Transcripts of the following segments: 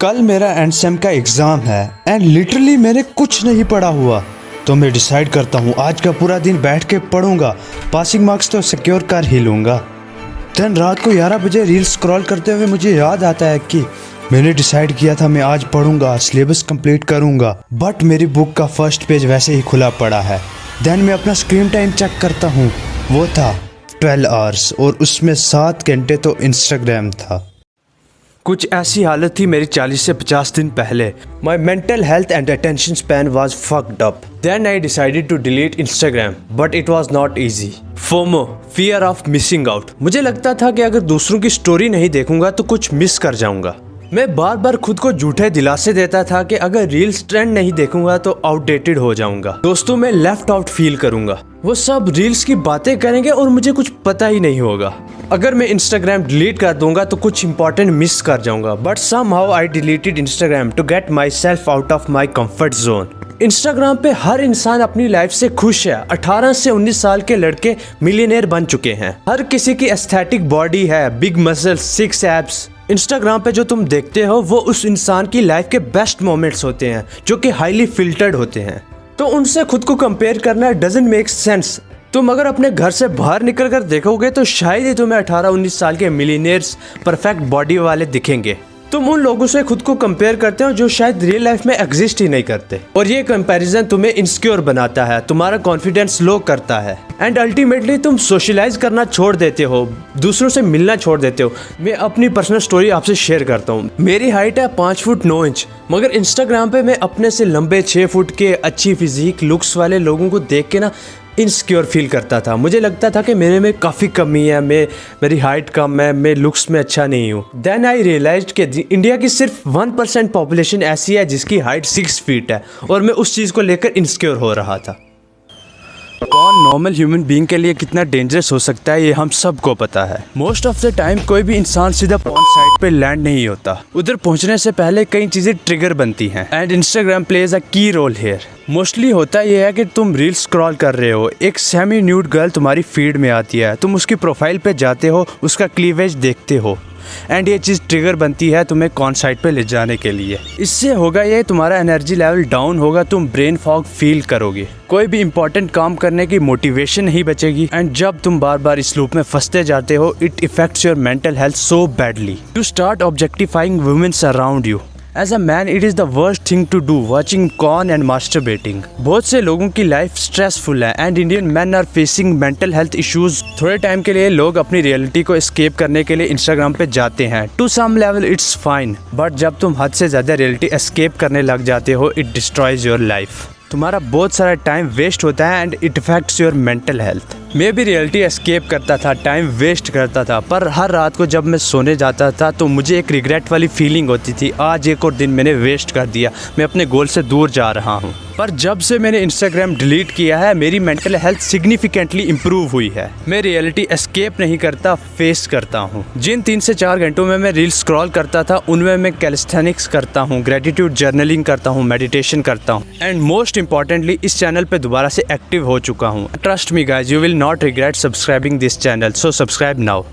कल मेरा and same का एग्ज़ाम है एंड लिटरली मैंने कुछ नहीं पढ़ा हुआ, तो मैं डिसाइड करता हूँ आज का पूरा दिन बैठ के पढ़ूंगा, पासिंग मार्क्स तो सिक्योर कर ही लूँगा। देन रात को 11 बजे रील स्क्रॉल करते हुए मुझे याद आता है कि मैंने डिसाइड किया था मैं आज पढ़ूंगा, सिलेबस कंप्लीट करूंगा, बट मेरी बुक का फर्स्ट पेज वैसे ही खुला पड़ा है। देन मैं अपना स्क्रीन टाइम चेक करता हूँ, वो था 12 आवर्स और उसमें 7 घंटे तो इंस्टाग्राम था। कुछ ऐसी हालत थी मेरी 40 से 50 दिन पहले। My mental health and attention span was fucked up. Then I decided to delete Instagram, but it was not easy. FOMO, fear of missing out. मुझे लगता था कि अगर दूसरों की स्टोरी नहीं देखूंगा तो कुछ मिस कर जाऊंगा। मैं बार बार खुद को झूठे दिलासे देता था कि अगर रील्स ट्रेंड नहीं देखूंगा तो आउटडेटेड हो जाऊंगा, दोस्तों में लेफ्ट आउट फील करूंगा, वो सब रील्स की बातें करेंगे और मुझे कुछ पता ही नहीं होगा। अगर मैं इंस्टाग्राम डिलीट कर दूंगा तो कुछ इंपॉर्टेंट मिस कर जाऊंगा। But somehow I deleted Instagram to get myself out of my comfort zone. Instagram पे हर इंसान अपनी लाइफ से खुश है। 18 से 19 साल के लड़के मिलियनेयर बन चुके हैं। हर किसी की एस्थेटिक बॉडी है, बिग मसल्स, 6 एब्स। इंस्टाग्राम पे जो तुम देखते हो वो उस इंसान की लाइफ के बेस्ट मोमेंट्स होते हैं जो कि हाईली फिल्टर्ड होते हैं, तो उनसे खुद को कंपेयर करना डजंट मेक सेंस। तुम अगर अपने घर से बाहर निकल कर देखोगे तो शायद ही तुम्हें 18-19 साल के मिलियनेयर्स परफेक्ट बॉडी वाले दिखेंगे। तुम उन लोगों से खुद को कंपेयर करते हो जो शायद रियल लाइफ में एग्जिस्ट ही नहीं करते, और ये कंपैरिजन तुम्हें इनसिक्योर बनाता है, तुम्हारा कॉन्फिडेंस लो करता है एंड अल्टीमेटली तुम सोशलाइज करना छोड़ देते हो, दूसरों से मिलना छोड़ देते हो। मैं अपनी पर्सनल स्टोरी आपसे शेयर करता हूँ। मेरी हाइट है 5 फुट 9 इंच, मगर इंस्टाग्राम पे मैं अपने से लंबे 6 फुट के अच्छी फिजिक लुक्स वाले लोगों को देख के ना इनसिक्योर फील करता था। मुझे लगता था कि मेरे में काफ़ी कमी है, मेरी हाइट कम है, मैं लुक्स में अच्छा नहीं हूँ। देन आई रियलाइज्ड कि इंडिया की सिर्फ 1% पॉपुलेशन ऐसी है जिसकी हाइट 6 फीट है, और मैं उस चीज़ को लेकर इनसिक्योर हो रहा था। कौन नॉर्मल ह्यूमन बीइंग के लिए कितना डेंजरस हो सकता है ये हम सबको पता है। मोस्ट ऑफ द टाइम कोई भी इंसान सीधा पॉर्न साइट पे लैंड नहीं होता, उधर पहुंचने से पहले कई चीजें ट्रिगर बनती हैं एंड इंस्टाग्राम प्लेज अ की रोल हियर। मोस्टली होता यह है कि तुम रील स्क्रॉल कर रहे हो, एक सेमी न्यूड गर्ल तुम्हारी फीड में आती है, तुम उसकी प्रोफाइल पे जाते हो, उसका क्लीवेज देखते हो एंड ये चीज़ ट्रिगर बनती है तुम्हें कौन साइट पे ले जाने के लिए। इससे होगा ये, तुम्हारा एनर्जी लेवल डाउन होगा, तुम ब्रेन फॉग फील करोगे, कोई भी इंपॉर्टेंट काम करने की मोटिवेशन नहीं बचेगी एंड जब तुम बार बार इस लूप में फंसते जाते हो it effects your mental health so badly. You start objectifying womens around you. As a man, it is the worst thing to do, watching porn and masturbating. बहुत से लोगों की लाइफ स्ट्रेसफुल है and Indian man are facing mental health issues. थोड़े time के लिए लोग अपनी रियलिटी को एस्केप करने के लिए इंस्टाग्राम पे जाते हैं। To some level it's fine, but जब तुम हद से ज़्यादा रियलिटी एस्केप करने लग जाते हो इट डिस्ट्रॉयज योर लाइफ। तुम्हारा बहुत सारा टाइम वेस्ट होता है and it effects your mental health. मैं भी रियलिटी एस्केप करता था, टाइम वेस्ट करता था, पर हर रात को जब मैं सोने जाता था तो मुझे एक रिग्रेट वाली फीलिंग होती थी, आज एक और दिन मैंने वेस्ट कर दिया, मैं अपने गोल से दूर जा रहा हूँ। पर जब से मैंने इंस्टाग्राम डिलीट किया है मेरी मेंटल हेल्थ सिग्निफिकेंटली इम्प्रूव हुई है। मैं रियलिटी एस्केप नहीं करता, फेस करता हूँ। जिन 3 से 4 घंटों में मैं रील स्क्रॉल करता था उनमें मैं कैलिस्थेनिक्स करता हूँ, ग्रेटिट्यूड जर्नलिंग करता हूँ, मेडिटेशन करता हूँ एंड मोस्ट इंपॉर्टेंटली इस चैनल पे दोबारा से एक्टिव हो चुका हूँ। Trust me guys, you will not regret subscribing this channel, so subscribe now.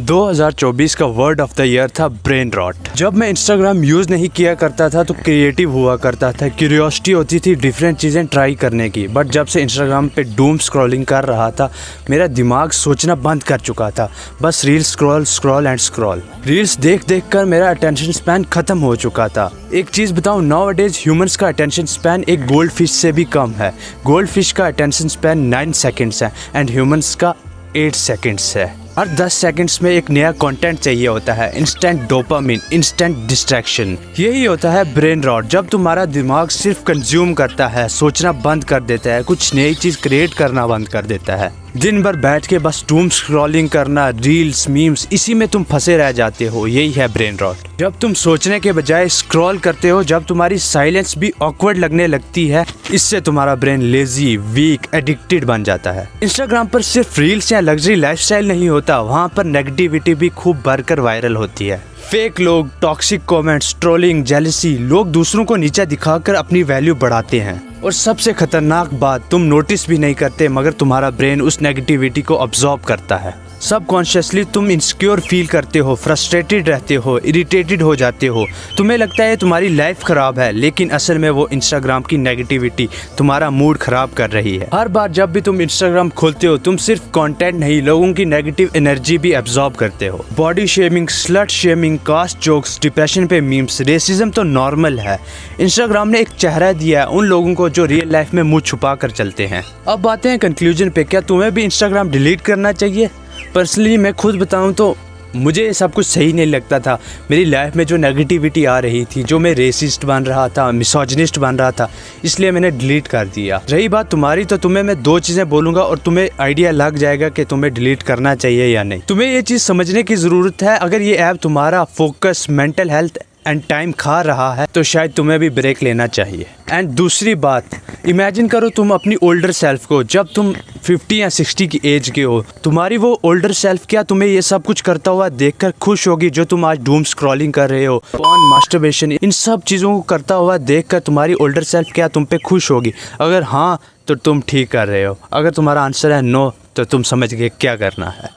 2024 का वर्ड ऑफ द ईयर था ब्रेन रॉट। जब मैं इंस्टाग्राम यूज़ नहीं किया करता था तो क्रिएटिव हुआ करता था, क्यूरियोसिटी होती थी डिफरेंट चीज़ें ट्राई करने की, बट जब से इंस्टाग्राम पे डूम स्क्रॉलिंग कर रहा था मेरा दिमाग सोचना बंद कर चुका था, बस reel scroll scroll and scroll. Reels देख देख कर मेरा अटेंशन स्पैन ख़त्म हो चुका था। एक चीज़ बताऊँ, नाउअडेज ह्यूमंस का अटेंशन स्पैन एक गोल्ड फिश से भी कम है। गोल्ड फिश का अटेंशन स्पैन 9 सेकेंड्स है एंड ह्यूमंस का 8 सेकेंड्स है। हर 10 सेकंड्स में एक नया कंटेंट चाहिए होता है, इंस्टेंट डोपामिन, इंस्टेंट डिस्ट्रैक्शन। यही होता है ब्रेन रॉट, जब तुम्हारा दिमाग सिर्फ कंज्यूम करता है, सोचना बंद कर देता है, कुछ नई चीज़ क्रिएट करना बंद कर देता है। दिन भर बैठ के बस डूम स्क्रॉलिंग करना, रील्स, मीम्स, इसी में तुम फंसे रह जाते हो, यही है ब्रेन रॉट। जब तुम सोचने के बजाय स्क्रॉल करते हो, जब तुम्हारी साइलेंस भी ऑकवर्ड लगने लगती है, इससे तुम्हारा ब्रेन लेजी, वीक, एडिक्टेड बन जाता है। इंस्टाग्राम पर सिर्फ रील्स या लग्जरी लाइफस्टाइल नहीं होता, वहाँ पर नेगेटिविटी भी खूब भरकर वायरल होती है। फेक लोग, टॉक्सिक कमेंट्स, ट्रोलिंग, जेलसी, लोग दूसरों को नीचा दिखाकर अपनी वैल्यू बढ़ाते हैं। और सबसे खतरनाक बात, तुम नोटिस भी नहीं करते मगर तुम्हारा ब्रेन उस नेगेटिविटी को अब्सॉर्ब करता है। सबकॉन्शियसली तुम इनसिक्योर फील करते हो, फ्रस्ट्रेटेड रहते हो, इरिटेटेड हो जाते हो। तुम्हें लगता है तुम्हारी लाइफ ख़राब है, लेकिन असल में वो इंस्टाग्राम की नेगेटिविटी तुम्हारा मूड ख़राब कर रही है। हर बार जब भी तुम इंस्टाग्राम खोलते हो, तुम सिर्फ कंटेंट नहीं, लोगों की नेगेटिव एनर्जी भी एब्जॉर्ब करते हो। Body shaming, slut shaming, caste jokes, depression पे मीम्स, रेसिज्म तो नॉर्मल है। इंस्टाग्राम ने एक चेहरा दिया है उन लोगों को जो रियल लाइफ में मुँह छुपा कर चलते हैं। अब आते हैं कंक्लूजन पे, क्या तुम्हें भी इंस्टाग्राम डिलीट करना चाहिए? पर्सनली मैं खुद बताऊं तो मुझे ये सब कुछ सही नहीं लगता था। मेरी लाइफ में जो नेगेटिविटी आ रही थी, जो मैं रेसिस्ट बन रहा था, मिसोजिनिस्ट बन रहा था, इसलिए मैंने डिलीट कर दिया। रही बात तुम्हारी, तो तुम्हें मैं 2 चीज़ें बोलूँगा और तुम्हें आइडिया लग जाएगा कि तुम्हें डिलीट करना चाहिए या नहीं। तुम्हें ये चीज़ समझने की ज़रूरत है, अगर ये ऐप तुम्हारा focus, mental health and time खा रहा है तो शायद तुम्हें भी ब्रेक लेना चाहिए। एंड दूसरी बात, इमेजिन करो तुम अपनी ओल्डर सेल्फ को, जब तुम 50 या 60 की एज के हो, तुम्हारी वो ओल्डर सेल्फ क्या तुम्हें ये सब कुछ करता हुआ देखकर खुश होगी? जो तुम आज डूम स्क्रॉलिंग कर रहे हो, पॉर्न, मास्टरबेशन, इन सब चीज़ों को करता हुआ देखकर तुम्हारी ओल्डर सेल्फ क्या तुम पे खुश होगी? अगर हाँ तो तुम ठीक कर रहे हो, अगर तुम्हारा आंसर है नो तो तुम समझ गए क्या करना है।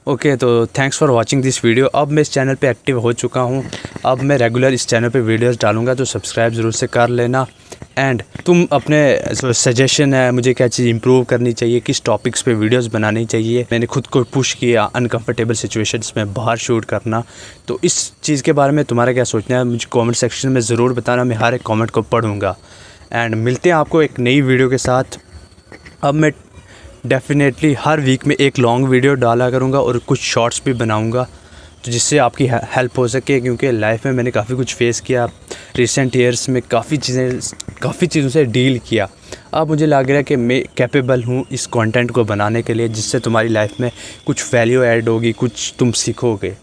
ओके, तो thanks for watching this video. अब मैं इस चैनल पे एक्टिव हो चुका हूँ, अब मैं रेगुलर इस चैनल पे वीडियोस डालूंगा, तो सब्सक्राइब ज़रूर से कर लेना। एंड तुम अपने जो सजेशन है, मुझे क्या चीज़ इंप्रूव करनी चाहिए, किस टॉपिक्स पे वीडियोस बनानी चाहिए, मैंने खुद को पुश किया अनकंफर्टेबल सिचुएशंस में बाहर शूट करना, तो इस चीज़ के बारे में तुम्हारा क्या सोचना है मुझे कमेंट सेक्शन में ज़रूर बताना। मैं हर एक कमेंट को पढ़ूँगा। एंड मिलते हैं आपको एक नई वीडियो के साथ। अब मैं डेफिनेटली हर वीक में एक लॉन्ग वीडियो डाला करूँगा और कुछ शॉर्ट्स भी बनाऊँगा, तो जिससे आपकी हेल्प हो सके, क्योंकि लाइफ में मैंने काफ़ी कुछ फेस किया, रिसेंट ईयर्स में काफ़ी चीज़ों से डील किया। अब मुझे लग रहा है कि मैं कैपेबल हूँ इस कंटेंट को बनाने के लिए, जिससे तुम्हारी लाइफ में कुछ वैल्यू ऐड होगी, कुछ तुम सीखोगे।